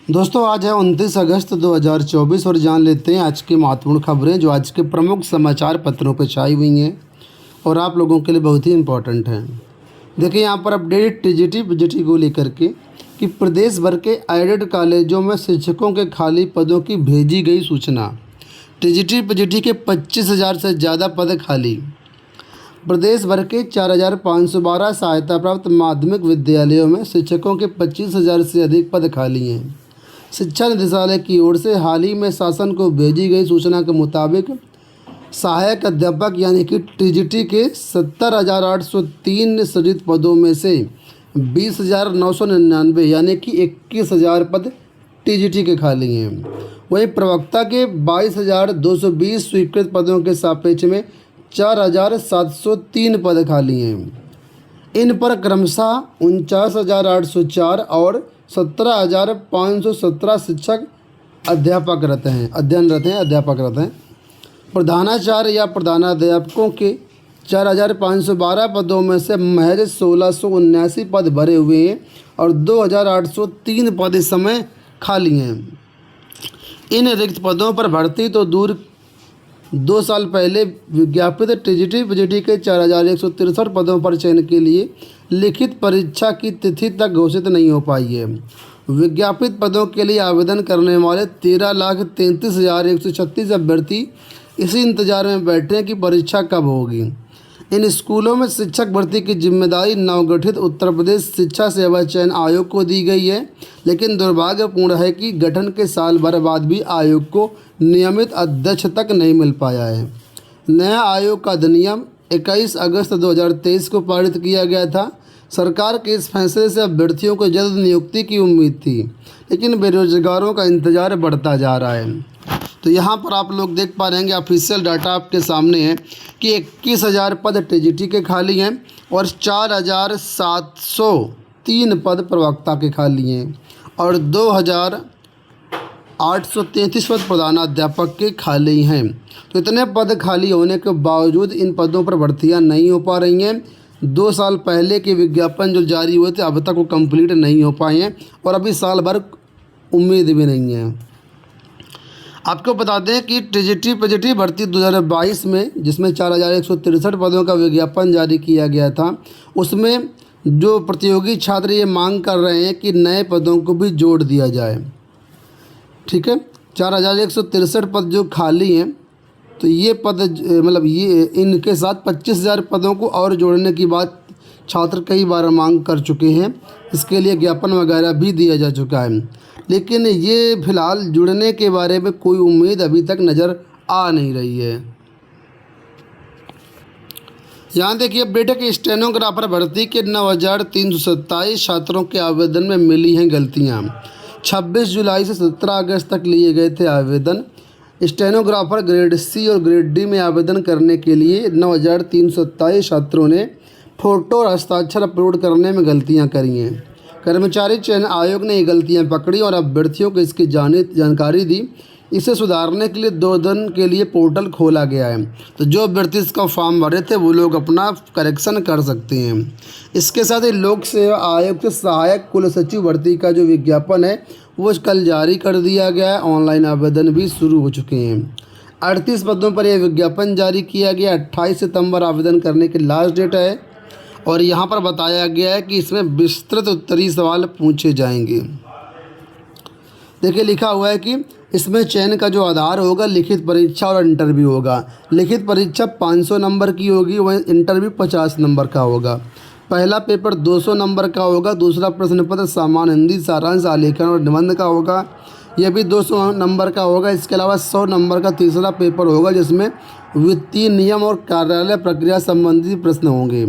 दोस्तों आज है 29 अगस्त 2024 और जान लेते हैं आज की महत्वपूर्ण खबरें जो आज के प्रमुख समाचार पत्रों पर छाई हुई हैं और आप लोगों के लिए बहुत ही इम्पोर्टेंट हैं। देखिए यहाँ पर अपडेटेड टीजीटी पीजीटी को लेकर के कि प्रदेश भर के एडेड कॉलेजों में शिक्षकों के खाली पदों की भेजी गई सूचना। टीजीटी पीजीटी के 25,000 से ज़्यादा पद खाली। प्रदेश भर के 4,512 सहायता प्राप्त माध्यमिक विद्यालयों में शिक्षकों के 25,000 से अधिक पद खाली हैं। शिक्षा निदेशालय की ओर से हाल ही में शासन को भेजी गई सूचना के मुताबिक सहायक अध्यापक यानी कि टीजीटी के 70,803 सृजित पदों में से 20,999 यानी कि 21,000 पद टीजीटी के खाली हैं। वहीं प्रवक्ता के 22,220 स्वीकृत पदों के सापेक्ष में 4,703 पद खाली हैं। इन पर क्रमशः 49,804 और 17,517 शिक्षक अध्यापकरत हैं। प्रधानाचार्य या प्रधानाध्यापकों के 4,512 पदों में से महज 1,679 पद भरे हुए हैं और 2,803 पद इस समय खाली हैं। इन रिक्त पदों पर भर्ती तो दूर 2 साल पहले विज्ञापित टीजीटी पीजीटी के 4,163 पदों पर चयन के लिए लिखित परीक्षा की तिथि तक घोषित नहीं हो पाई है। विज्ञापित पदों के लिए आवेदन करने वाले 13,33,136 अभ्यर्थी इसी इंतजार में बैठे हैं कि परीक्षा कब होगी। इन स्कूलों में शिक्षक भर्ती की जिम्मेदारी नवगठित उत्तर प्रदेश शिक्षा सेवा चयन आयोग को दी गई है, लेकिन दुर्भाग्यपूर्ण है कि गठन के साल भर बाद भी आयोग को नियमित अध्यक्ष तक नहीं मिल पाया है। नया आयोग का अधिनियम 21 अगस्त 2023 को पारित किया गया था। सरकार के इस फैसले से अभ्यर्थियों को जल्द नियुक्ति की उम्मीद थी, लेकिन बेरोजगारों का इंतजार बढ़ता जा रहा है। तो यहाँ पर आप लोग देख पा रहे हैं, ऑफिशियल डाटा आपके सामने है कि 21,000 पद टीजीटी के खाली हैं और 4,703 पद प्रवक्ता के खाली हैं और 2,833 पद प्रधानाध्यापक के खाली हैं। तो इतने पद खाली होने के बावजूद इन पदों पर भर्तियां नहीं हो पा रही हैं। 2 साल पहले के विज्ञापन जो जारी हुए थे अब तक वो कंप्लीट नहीं हो पाए हैं और अभी साल भर उम्मीद भी नहीं है। आपको बता दें कि टीजीटी पीजीटी भर्ती 2022 में जिसमें 4,163 पदों का विज्ञापन जारी किया गया था, उसमें जो प्रतियोगी छात्र ये मांग कर रहे हैं कि नए पदों को भी जोड़ दिया जाए। ठीक है, 4,163 पद जो खाली हैं तो ये पद ये इनके साथ 25,000 पदों को और जोड़ने की बात छात्र कई बार मांग कर चुके हैं। इसके लिए ज्ञापन वगैरह भी दिया जा चुका है, लेकिन ये फिलहाल जुड़ने के बारे में कोई उम्मीद अभी तक नज़र आ नहीं रही है। यहाँ देखिए अपडेट है कि स्टेनोग्राफर भर्ती के 9,327 छात्रों के आवेदन में मिली हैं गलतियाँ। 26 जुलाई से 17 अगस्त तक लिए गए थे आवेदन। स्टेनोग्राफर ग्रेड सी और ग्रेड डी में आवेदन करने के लिए 9,327 छात्रों ने फ़ोटो और हस्ताक्षर अपलोड करने में गलतियां करी हैं। कर्मचारी चयन आयोग ने ये गलतियां पकड़ी और अभ्यर्थियों को इसकी जानकारी दी। इसे सुधारने के लिए 2 दिन के लिए पोर्टल खोला गया है, तो जो अभ्यर्थी इसका फॉर्म भरे थे वो लोग अपना करेक्शन कर सकते हैं। इसके साथ ही लोक सेवा आयोग के सहायक कुल सचिव भर्ती का जो विज्ञापन है वो कल जारी कर दिया गया है। ऑनलाइन आवेदन भी शुरू हो चुके हैं। 38 पदों पर यह विज्ञापन जारी किया गया। 28 सितंबर आवेदन करने की लास्ट डेट है और यहाँ पर बताया गया है कि इसमें विस्तृत उत्तरीय सवाल पूछे जाएंगे। देखिए लिखा हुआ है कि इसमें चयन का जो आधार होगा लिखित परीक्षा और इंटरव्यू होगा। लिखित परीक्षा 500 नंबर की होगी, वहीं इंटरव्यू 50 नंबर का होगा। पहला पेपर 200 नंबर का होगा। दूसरा प्रश्न पत्र सामान्य हिंदी, सारांश, आलेखन और निबंध का होगा, यह भी 200 नंबर का होगा। इसके अलावा 100 नंबर का तीसरा पेपर होगा जिसमें वित्तीय नियम और कार्यालय प्रक्रिया संबंधी प्रश्न होंगे।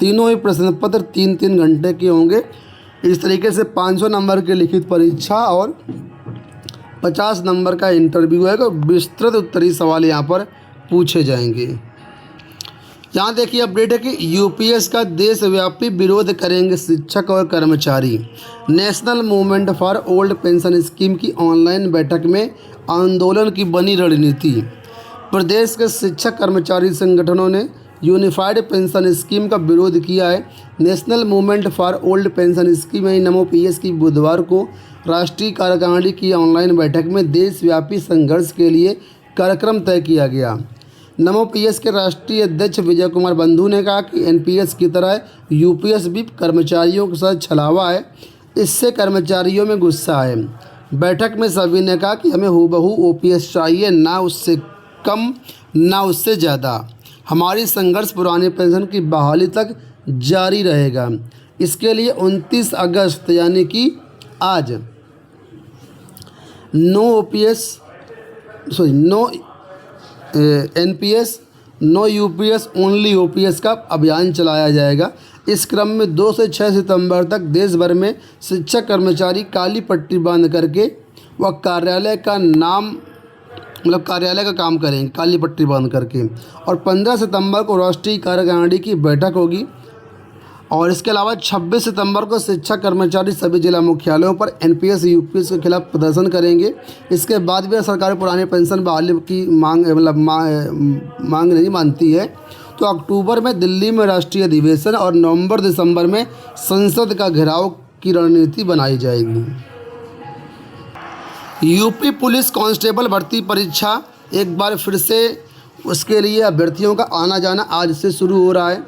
तीनों ही प्रश्न पत्र 3-3 घंटे के होंगे। इस तरीके से 500 नंबर की लिखित परीक्षा और 50 नंबर का इंटरव्यू है। तो विस्तृत उत्तरीय सवाल यहाँ पर पूछे जाएंगे। यहाँ देखिए अपडेट है कि यूपीएस का देशव्यापी विरोध करेंगे शिक्षक और कर्मचारी। National movement for old pension scheme की ऑनलाइन बैठक में आंदोलन की बनी रणनीति। प्रदेश के शिक्षक कर्मचारी संगठनों ने यूनिफाइड पेंशन स्कीम का विरोध किया है। National movement for old pension scheme यानी नमो पीएस की बुधवार को राष्ट्रीय कार्यकारिणी की ऑनलाइन बैठक में देशव्यापी संघर्ष के लिए कार्यक्रम तय किया गया। नमो पीएस के राष्ट्रीय अध्यक्ष विजय कुमार बंधु ने कहा कि एनपीएस की तरह यूपीएस भी कर्मचारियों के साथ छलावा है, इससे कर्मचारियों में गुस्सा है। बैठक में सभी ने कहा कि हमें हूबहू ओपीएस चाहिए, ना उससे कम ना उससे ज़्यादा। हमारी संघर्ष पुरानी पेंशन की बहाली तक जारी रहेगा। इसके लिए 29 अगस्त यानी कि आज no NPS no UPS only OPS का अभियान चलाया जाएगा। इस क्रम में 2 से 6 सितंबर तक देश भर में शिक्षक कर्मचारी काली पट्टी बांध करके वह कार्यालय का काम करेंगे काली पट्टी बांध करके। और 15 सितंबर को राष्ट्रीय कार्यकारिणी की बैठक होगी। और इसके अलावा 26 सितंबर को शिक्षक कर्मचारी सभी जिला मुख्यालयों पर एनपीएस यूपीएस के खिलाफ प्रदर्शन करेंगे। इसके बाद भी सरकार पुरानी पेंशन बहाली की मांग नहीं मानती है तो अक्टूबर में दिल्ली में राष्ट्रीय अधिवेशन और नवंबर दिसंबर में संसद का घेराव की रणनीति बनाई जाएगी। यूपी पुलिस कांस्टेबल भर्ती परीक्षा एक बार फिर से उसके लिए अभ्यर्थियों का आना जाना आज से शुरू हो रहा है।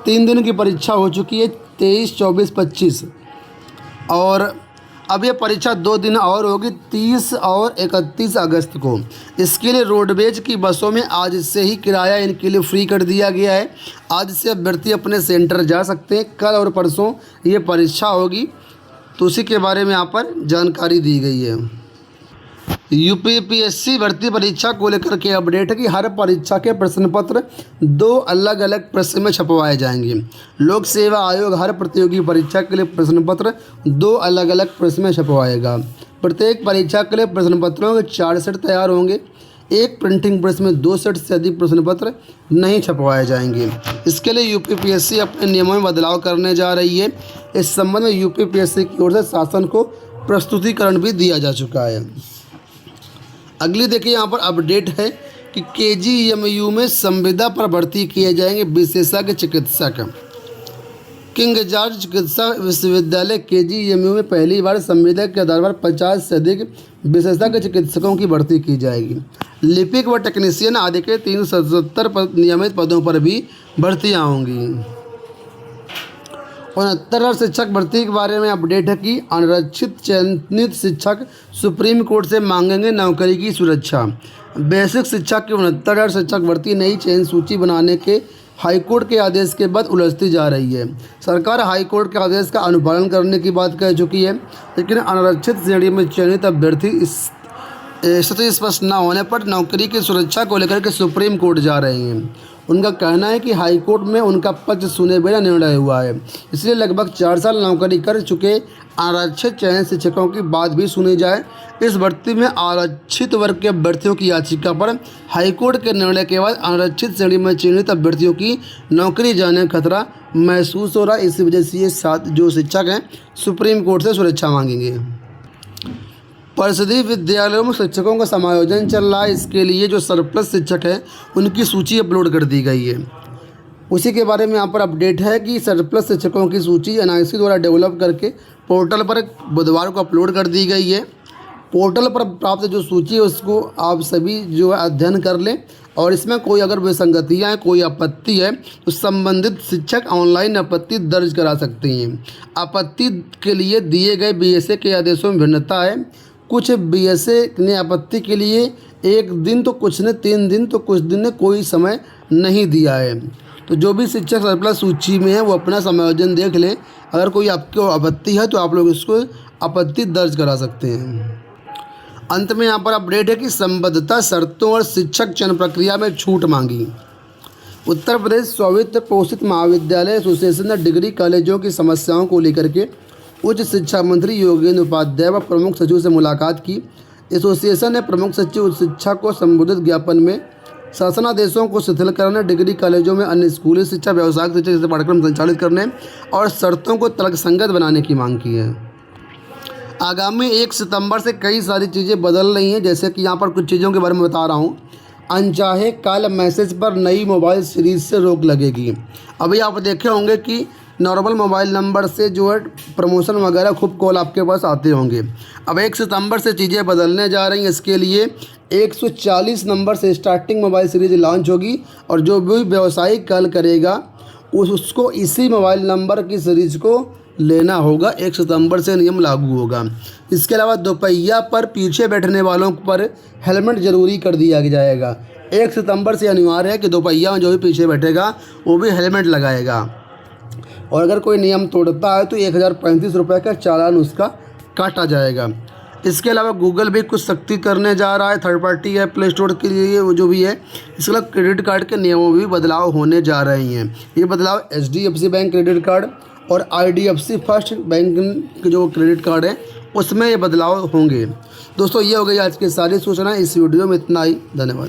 3 दिन की परीक्षा हो चुकी है, 23, 24, 25 और अब ये परीक्षा 2 दिन और होगी, 30 और 31 अगस्त को। इसके लिए रोडवेज की बसों में आज से ही किराया इनके लिए फ्री कर दिया गया है। आज से अभ्यर्थी अपने सेंटर जा सकते हैं। कल और परसों ये परीक्षा होगी, तो उसी के बारे में यहाँ पर जानकारी दी गई है। यूपीपीएससी भर्ती परीक्षा को लेकर के अपडेट है कि हर परीक्षा के प्रश्न पत्र 2 अलग अलग प्रेस में छपवाए जाएंगे। लोक सेवा आयोग हर प्रतियोगी परीक्षा के लिए प्रश्न पत्र 2 अलग अलग प्रेस में छपवाएगा। प्रत्येक परीक्षा के लिए प्रश्न पत्रों के 4 सेट तैयार होंगे। एक प्रिंटिंग प्रेस में 2 सेट से अधिक प्रश्न पत्र नहीं छपवाए जाएंगे। इसके लिए यूपीपीएससी अपने नियमों में बदलाव करने जा रही है। इस संबंध में यूपीपीएससी की ओर से शासन को प्रस्तुतिकरण भी दिया जा चुका है। अगली देखिए यहाँ पर अपडेट है कि केजीएमयू में संविदा पर भर्ती किए जाएंगे विशेषज्ञ चिकित्सक। किंग जॉर्ज चिकित्सा विश्वविद्यालय केजीएमयू में पहली बार संविदा के आधार पर 50 से अधिक विशेषज्ञ चिकित्सकों की भर्ती की जाएगी। लिपिक व टेक्नीशियन आदि के 377 नियमित पदों पर भी भर्तियाँ होंगी। 69 शिक्षक भर्ती के बारे में अपडेट है कि अनारक्षित चयनित शिक्षक सुप्रीम कोर्ट से मांगेंगे नौकरी की सुरक्षा। बेसिक शिक्षक की 69 शिक्षक भर्ती नई चयन सूची बनाने के हाईकोर्ट के आदेश के बाद उलझती जा रही है। सरकार हाईकोर्ट के आदेश का अनुपालन करने की बात कह चुकी है, लेकिन अनारक्षित श्रेणी में चयनित अभ्यर्थी इस स्थिति स्पष्ट न होने पर नौकरी की सुरक्षा को लेकर के सुप्रीम कोर्ट जा रहे हैं। उनका कहना है कि हाईकोर्ट में उनका पक्ष सुने बिना निर्णय हुआ है, इसलिए लगभग 4 साल नौकरी कर चुके आरक्षित चयन शिक्षकों की बात भी सुनी जाए। इस भर्ती में आरक्षित वर्ग के अभ्यर्थियों की याचिका पर हाईकोर्ट के निर्णय के बाद आरक्षित श्रेणी में चयनित अभ्यर्थियों की नौकरी जाने का खतरा महसूस हो रहा है। इसी वजह से ये 7 जो शिक्षक हैं सुप्रीम कोर्ट से सुरक्षा मांगेंगे। परिषदीय विद्यालयों में शिक्षकों का समायोजन चल रहा है। इसके लिए जो सरप्लस शिक्षक हैं उनकी सूची अपलोड कर दी गई है। उसी के बारे में यहाँ पर अपडेट है कि सरप्लस शिक्षकों की सूची एनआईसी द्वारा डेवलप करके पोर्टल पर बुधवार को अपलोड कर दी गई है। पोर्टल पर प्राप्त जो सूची है उसको आप सभी जो है अध्ययन कर लें और इसमें कोई अगर विसंगतियाँ हैं, कोई आपत्ति है तो संबंधित शिक्षक ऑनलाइन आपत्ति दर्ज करा सकते हैं। आपत्ति के लिए दिए गए बीएसए के आदेशों में भिन्नता है। कुछ बीएसए ने आपत्ति के लिए 1 दिन तो कुछ ने 3 दिन तो कुछ दिन ने कोई समय नहीं दिया है। तो जो भी शिक्षक सरप्लस सूची में है वो अपना समायोजन देख लें। अगर कोई आपको आपत्ति है तो आप लोग इसको आपत्ति दर्ज करा सकते हैं। अंत में यहाँ पर अपडेट है कि संबद्धता शर्तों और शिक्षक चयन प्रक्रिया में छूट मांगी। उत्तर प्रदेश स्वायत्त पोषित महाविद्यालय एसोसिएशन ने डिग्री कॉलेजों की समस्याओं को लेकर के उच्च शिक्षा मंत्री योगेंद्र उपाध्याय व प्रमुख सचिव से मुलाकात की। एसोसिएशन ने प्रमुख सचिव उच्च शिक्षा को संबोधित ज्ञापन में शासनादेशों को शिथिल करने, डिग्री कॉलेजों में अन्य स्कूली शिक्षा, व्यावसायिक शिक्षा जैसे पाठ्यक्रम संचालित करने और शर्तों को तर्कसंगत बनाने की मांग की है। आगामी 1 सितंबर से कई सारी चीज़ें बदल रही हैं, जैसे कि यहाँ पर कुछ चीज़ों के बारे में बता रहा हूँ। अनचाहे कॉल मैसेज पर नई मोबाइल सीरीज से रोक लगेगी। अभी आप देखे होंगे कि नॉर्मल मोबाइल नंबर से जो है प्रमोशन वगैरह खूब कॉल आपके पास आते होंगे। अब 1 सितंबर से चीज़ें बदलने जा रही हैं। इसके लिए 140 नंबर से स्टार्टिंग मोबाइल सीरीज लॉन्च होगी और जो भी व्यावसायिक कॉल करेगा उसको इसी मोबाइल नंबर की सीरीज को लेना होगा। 1 सितंबर से नियम लागू होगा। इसके अलावा दोपहिया पर पीछे बैठने वालों पर हेलमेट ज़रूरी कर दिया जाएगा। 1 सितंबर से अनिवार्य है कि दोपहिया में जो भी पीछे बैठेगा वो भी हेलमेट लगाएगा और अगर कोई नियम तोड़ता है तो 1035 रुपये का चालान उसका काटा जाएगा। इसके अलावा गूगल भी कुछ सख्ती करने जा रहा है third party app play store के लिए वो जो भी है। इसके अलावा क्रेडिट कार्ड के नियमों में भी बदलाव होने जा रहे हैं। ये बदलाव HDFC बैंक क्रेडिट कार्ड और IDFC फर्स्ट बैंक के जो क्रेडिट कार्ड है उसमें ये बदलाव होंगे। दोस्तों ये हो गई आज की सारी सूचना। इस वीडियो में इतना ही। धन्यवाद।